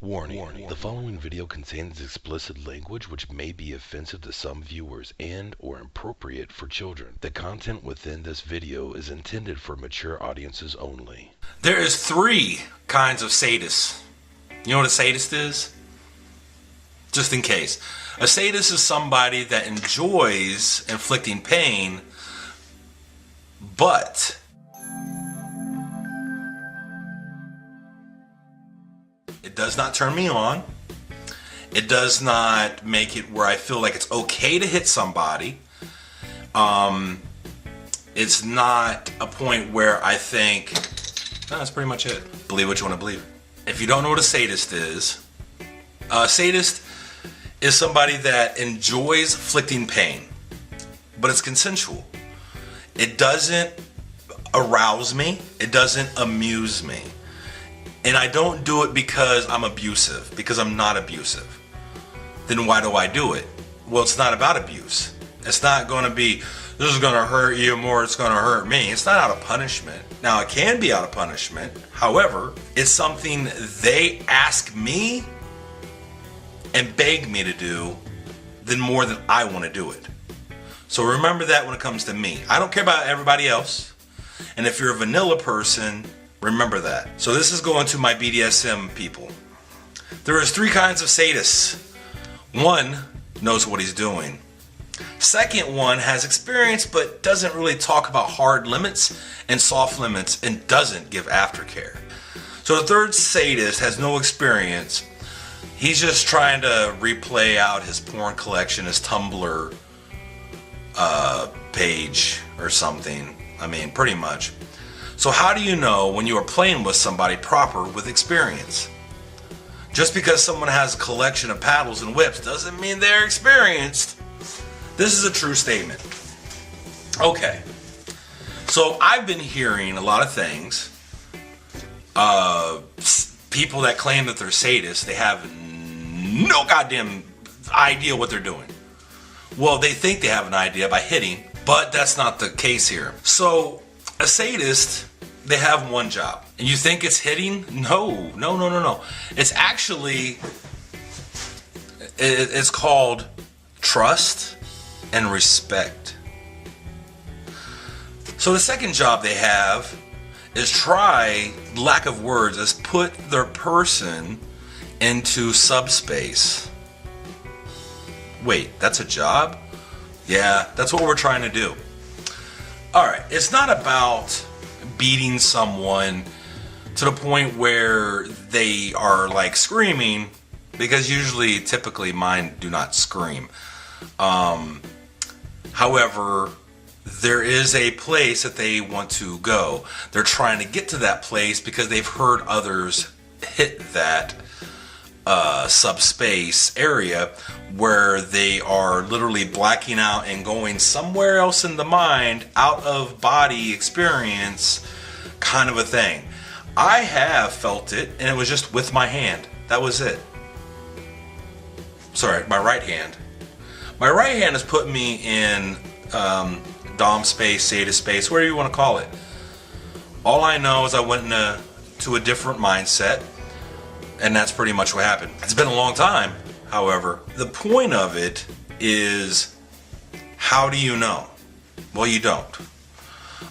Warning, the following video contains explicit language which may be offensive to some viewers and or inappropriate for children. The content within this video is intended for mature audiences only. There is 3 kinds of sadists. You know what a sadist is? Just in case. A sadist is somebody that enjoys inflicting pain, but it does not turn me on. It does not make it where I feel like it's okay to hit somebody. It's not a point where I think, no, that's pretty much it. Believe what you want to believe. If you don't know what a sadist is somebody that enjoys inflicting pain, but it's consensual. It doesn't arouse me. It doesn't amuse me. And I don't do it because I'm abusive, because I'm not abusive. Then why do I do it? Well, it's not about abuse. It's not going to be, this is going to hurt you more, it's going to hurt me. It's not out of punishment. Now, it can be out of punishment. However, it's something they ask me and beg me to do than more than I want to do it. So remember that when it comes to me. I don't care about everybody else. And if you're a vanilla person, remember that. So this is going to my B.D.S.M people. There is 3 kinds of sadists. One knows what he's doing. Second one has experience but doesn't really talk about hard limits and soft limits and doesn't give aftercare. So the third sadist has no experience. He's just trying to replay out his porn collection, his Tumblr page or something. I mean, pretty much. So how do you know when you are playing with somebody proper with experience? Just because someone has a collection of paddles and whips doesn't mean they're experienced. This is a true statement. Okay. So I've been hearing a lot of things. People that claim that they're sadists, they have no goddamn idea what they're doing. Well, they think they have an idea by hitting, but that's not the case here. So a sadist, they have one job. And you think it's hitting? No. It's actually, it's called trust and respect. So the second job they have is try, lack of words, is put their person into subspace. Wait, that's a job? Yeah, that's what we're trying to do. Alright, it's not about beating someone to the point where they are like screaming, because usually, typically, mine do not scream. However, there is a place that they want to go. They're trying to get to that place because they've heard others hit that subspace area where they are literally blacking out and going somewhere else in the mind, out of body experience kind of a thing. I have felt it, and it was just with my hand. That was it. Sorry, my right hand. My right hand has put me in Dom space, Sadist space, whatever you want to call it. All I know is I went to a different mindset, and that's pretty much what happened. It's been a long time, however. The point of it is, how do you know? Well, you don't.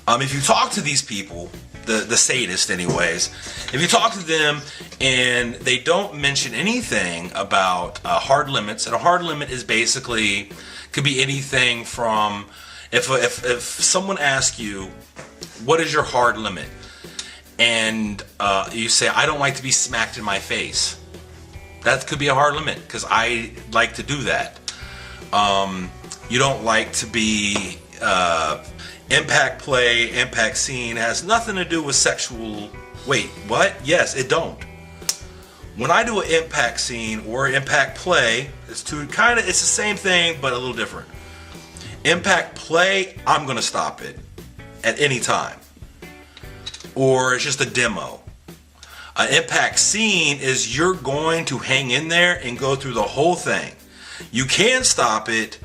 If you talk to these people, the sadist anyways, if you talk to them and they don't mention anything about hard limits, and a hard limit is basically, could be anything from, if someone asks you, what is your hard limit? And you say, I don't like to be smacked in my face. That could be a hard limit, because I like to do that. You don't like to be impact play, impact scene has nothing to do with sexual. Wait, what? Yes, it don't. When I do an impact scene or impact play, it's the same thing but a little different. Impact play, I'm gonna stop it at any time, or it's just a demo. An impact scene is you're going to hang in there and go through the whole thing. You can stop it,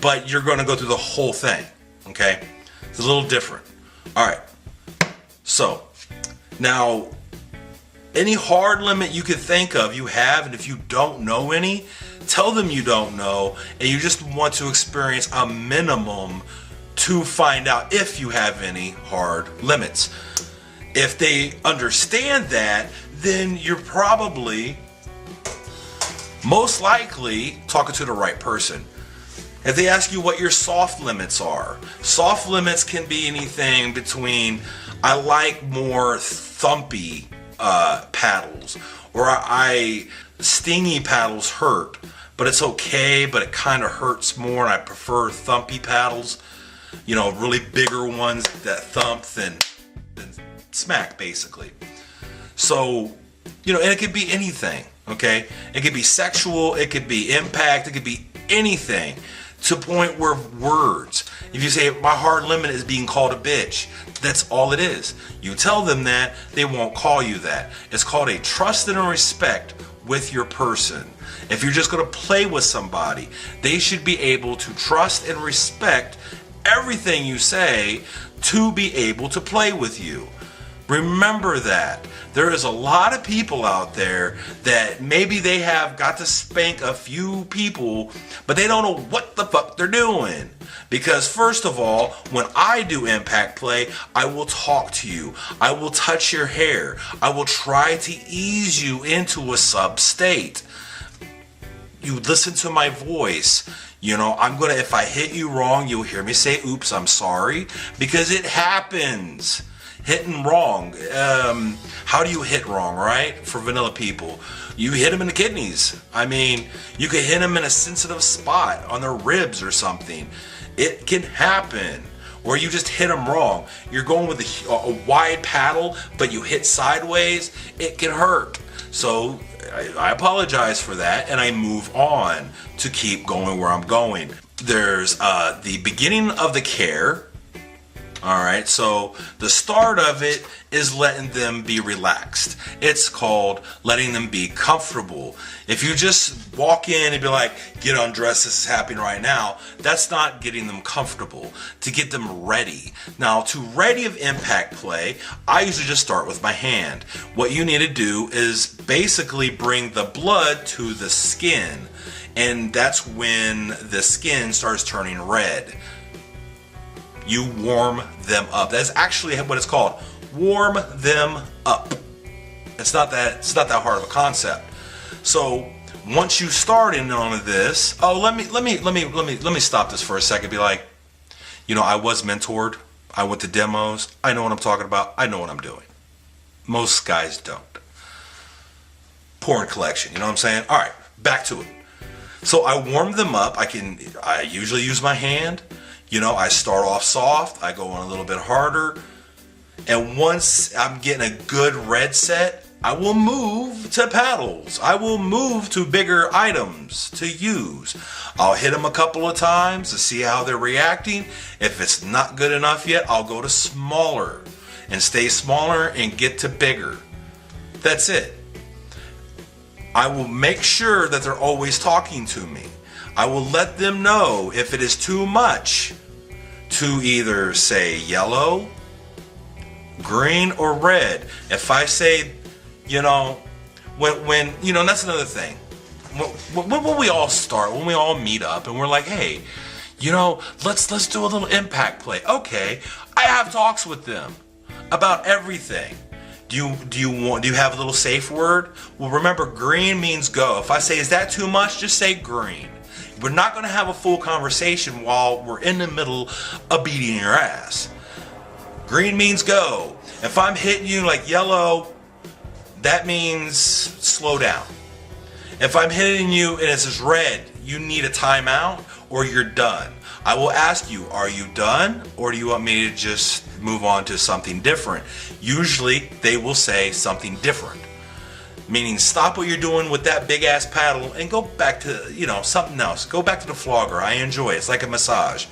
but you're going to go through the whole thing. Okay? It's a little different. Alright. So, now, Any hard limit you could think of, you have, and if you don't know any, tell them you don't know, and you just want to experience a minimum to find out if you have any hard limits. If they understand that, then you're probably, most likely, talking to the right person. If they ask you what your soft limits are, soft limits can be anything between, I like more thumpy paddles, or stingy paddles hurt, but it's okay, but it kind of hurts more, and I prefer thumpy paddles, really bigger ones that thump than smack, basically. So, and it could be anything, okay? It could be sexual, it could be impact, it could be anything, to a point where words, if you say, my hard limit is being called a bitch, that's all it is. You tell them that, they won't call you that. It's called a trust and a respect with your person. If you're just going to play with somebody, they should be able to trust and respect everything you say to be able to play with you. Remember that. There is a lot of people out there that maybe they have got to spank a few people, but they don't know what the fuck they're doing. Because first of all, when I do impact play, I will talk to you. I will touch your hair. I will try to ease you into a sub state. You listen to my voice. If I hit you wrong, you'll hear me say, oops, I'm sorry, because it happens. Hitting wrong. How do you hit wrong, right? For vanilla people, you hit them in the kidneys. You could hit them in a sensitive spot on their ribs or something. It can happen. Or you just hit them wrong. You're going with a wide paddle, but you hit sideways. It can hurt. So I apologize for that, and I move on to keep going where I'm going. There's the beginning of the care. All right, so the start of it is letting them be relaxed. It's called letting them be comfortable. If you just walk in and be like, get undressed, this is happening right now, that's not getting them comfortable. To get them ready. Now, to ready of impact play, I usually just start with my hand. What you need to do is basically bring the blood to the skin, and that's when the skin starts turning red. You warm them up. That's actually what it's called. Warm them up. It's not that hard of a concept. So once you start in on this, let me stop this for a second. Be like, I was mentored. I went to demos. I know what I'm talking about. I know what I'm doing. Most guys don't. Porn collection. You know what I'm saying? All right, back to it. So I warm them up. I usually use my hand. I start off soft, I go on a little bit harder, and once I'm getting a good red set, I will move to paddles. I will move to bigger items to use. I'll hit them a couple of times to see how they're reacting. If it's not good enough yet, I'll go to smaller and stay smaller and get to bigger. That's it. I will make sure that they're always talking to me. I will let them know if it is too much to either say yellow, green, or red. If I say, when that's another thing. When we all start, when we all meet up and we're like, hey, let's do a little impact play. Okay, I have talks with them about everything. Do you have a little safe word? Well, remember, green means go. If I say, is that too much? Just say green. We're not going to have a full conversation while we're in the middle of beating your ass. Green means go. If I'm hitting you like yellow, that means slow down. If I'm hitting you and it says red, you need a timeout or you're done. I will ask you, are you done? Or do you want me to just move on to something different? Usually they will say something different. Meaning stop what you're doing with that big ass paddle and go back to, something else. Go back to the flogger. I enjoy it. It's like a massage.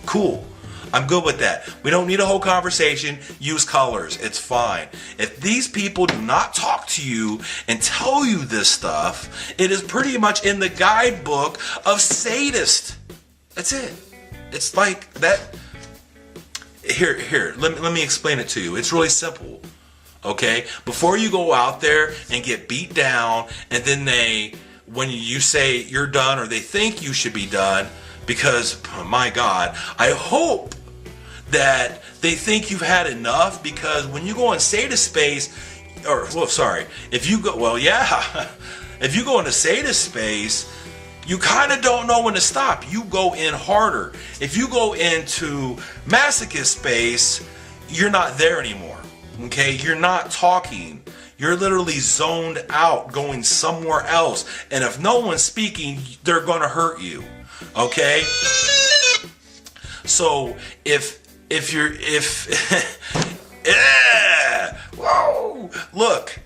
Cool. I'm good with that. We don't need a whole conversation. Use colors. It's fine. If these people do not talk to you and tell you this stuff, it is pretty much in the guidebook of Sadist. That's it. It's like that. Here. Let me explain it to you. It's really simple. Okay? Before you go out there and get beat down, and then when you say you're done or they think you should be done, because, oh my God, I hope that they think you've had enough, because when you go in sadist space, if you go into sadist space, you kind of don't know when to stop. You go in harder. If you go into masochist space, you're not there anymore. Okay? You're not talking. You're literally zoned out, going somewhere else. And if no one's speaking, they're going to hurt you. Okay? So whoa, look,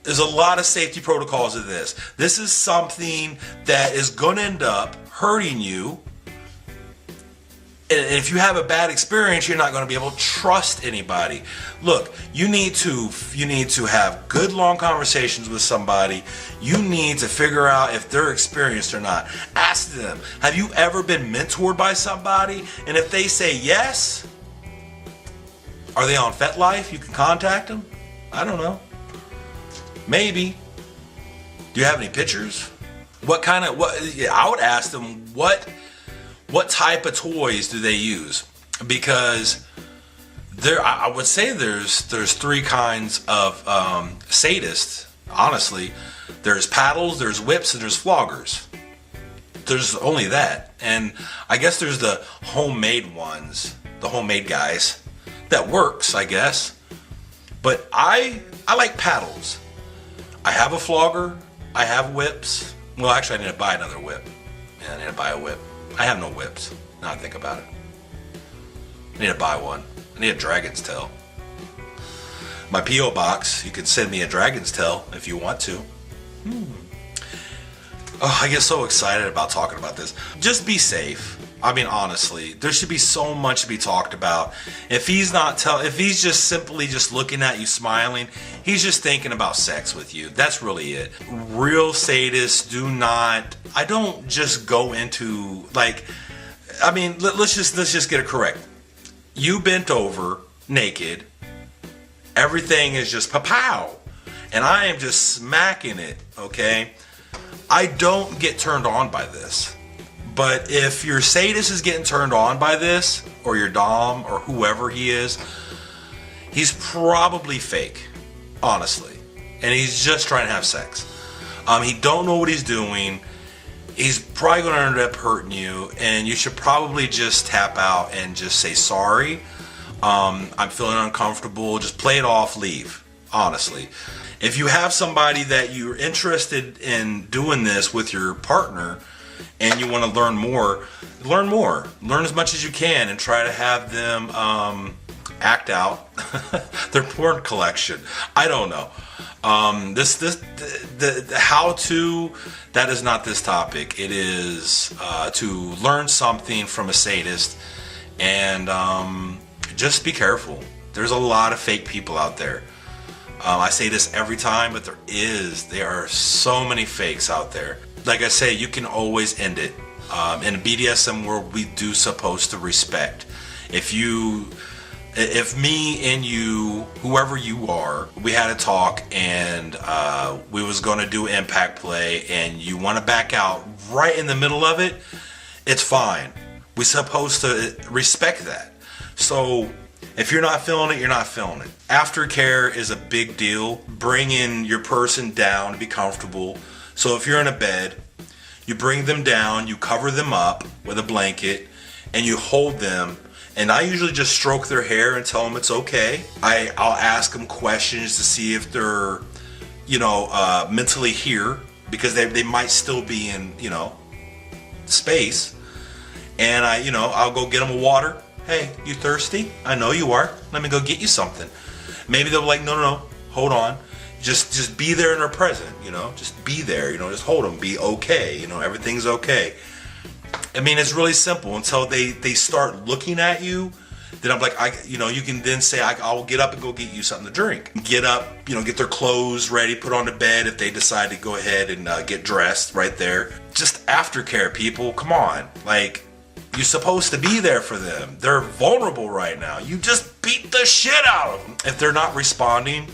there's a lot of safety protocols of this. This is something that is going to end up hurting you. And if you have a bad experience, you're not going to be able to trust anybody. Look, you need to have good long conversations with somebody. You need to figure out if they're experienced or not. Ask them, have you ever been mentored by somebody? And if they say yes, are they on FetLife? You can contact them. I don't know. Maybe. Do you have any pictures? I would ask them what type of toys do they use? Because I would say there's three kinds of sadists. Honestly, there's paddles, there's whips, and there's floggers. There's only that, and I guess there's the homemade ones, the homemade guys. That works, I guess. But I like paddles. I have a flogger. I have whips. Well, actually, I need to buy another whip. Yeah, I need to buy a whip. I have no whips, now I think about it. I need to buy one. I need a dragon's tail. My P.O. box, you can send me a dragon's tail if you want to. Oh, I get so excited about talking about this. Just be safe. I mean, honestly, there should be so much to be talked about. If he's just simply just looking at you smiling, he's just thinking about sex with you. That's really it. Real sadists I don't just go into, let's just get it correct. You bent over naked. Everything is just pa-pow. And I am just smacking it, okay? I don't get turned on by this. But if your sadist is getting turned on by this, or your dom, or whoever he is, he's probably fake, honestly. And he's just trying to have sex. He don't know what he's doing. He's probably going to end up hurting you, and you should probably just tap out and just say sorry. I'm feeling uncomfortable. Just play it off, leave, honestly. If you have somebody that you're interested in doing this with your partner, and you want to learn more. Learn as much as you can, and try to have them act out their porn collection. I don't know. The how-to, that is not this topic. It is to learn something from a sadist, and just be careful. There's a lot of fake people out there. I say this every time, but there are so many fakes out there. Like I say, you can always end it. In a BDSM world, we do supposed to respect. If me and you, whoever you are, we had a talk and we was going to do impact play, and you want to back out right in the middle of it, it's fine. We're supposed to respect that. So if you're not feeling it, you're not feeling it. Aftercare is a big deal. Bringing your person down to be comfortable. So if you're in a bed, you bring them down, you cover them up with a blanket, and you hold them. And I usually just stroke their hair and tell them it's okay. I'll ask them questions to see if they're, mentally here, because they might still be in, space. And I'll go get them a water. Hey, you thirsty? I know you are. Let me go get you something. Maybe they'll be like, no, hold on. Just be there in their present, just be there, just hold them, be okay, everything's okay. I mean, it's really simple until they start looking at you. Then I'm like, you can then say, I'll get up and go get you something to drink. Get up, get their clothes ready, put on the bed if they decide to go ahead and get dressed right there. Just aftercare, people, come on. You're supposed to be there for them. They're vulnerable right now. You just beat the shit out of them. If they're not responding,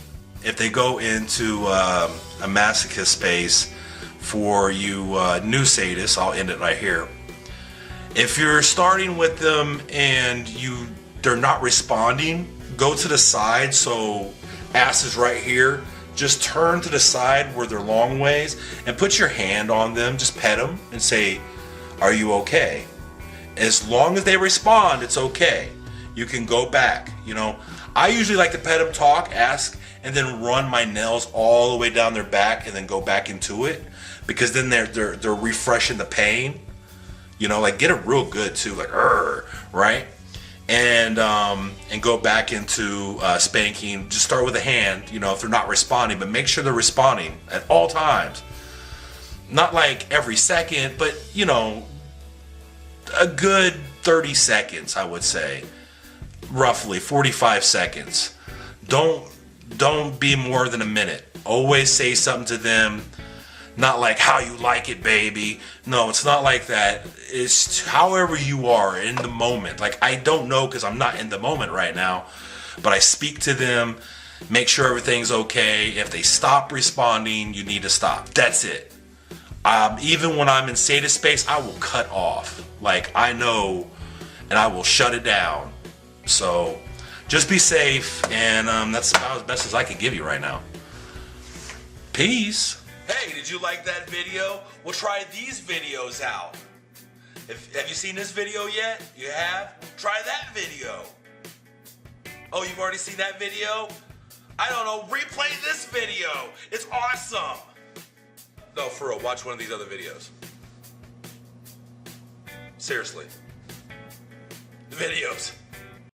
if they go into a masochist space, for you new sadists, I'll end it right here. If you're starting with them and they're not responding, go to the side, so ass is right here. Just turn to the side where they're long ways and put your hand on them. Just pet them and say, "Are you okay?" As long as they respond, it's okay. You can go back. You know, I usually like to pet them, talk, ask, and then run my nails all the way down their back and then go back into it, because then they're refreshing the pain. You know, like get it real good too, like right? And go back into spanking. Just start with a hand, you know, if they're not responding, but make sure they're responding at all times. Not like every second, but you know, a good 30 seconds, I would say. Roughly 45 seconds. Don't be more than a minute. Always say something to them. Not like, "How you like it, baby." No, it's not like that. It's however you are in the moment. Like, I don't know because I'm not in the moment right now, but I speak to them, make sure everything's okay. If they stop responding, you need to stop. That's it. Even when I'm in sadist space, I will cut off. Like, I know, and I will shut it down. So just be safe, and that's about as best as I can give you right now. Peace. Hey, did you like that video? Well, try these videos out. Have you seen this video yet? You have? Try that video. Oh, you've already seen that video? I don't know, replay this video. It's awesome. No, for real, watch one of these other videos. Seriously. The videos.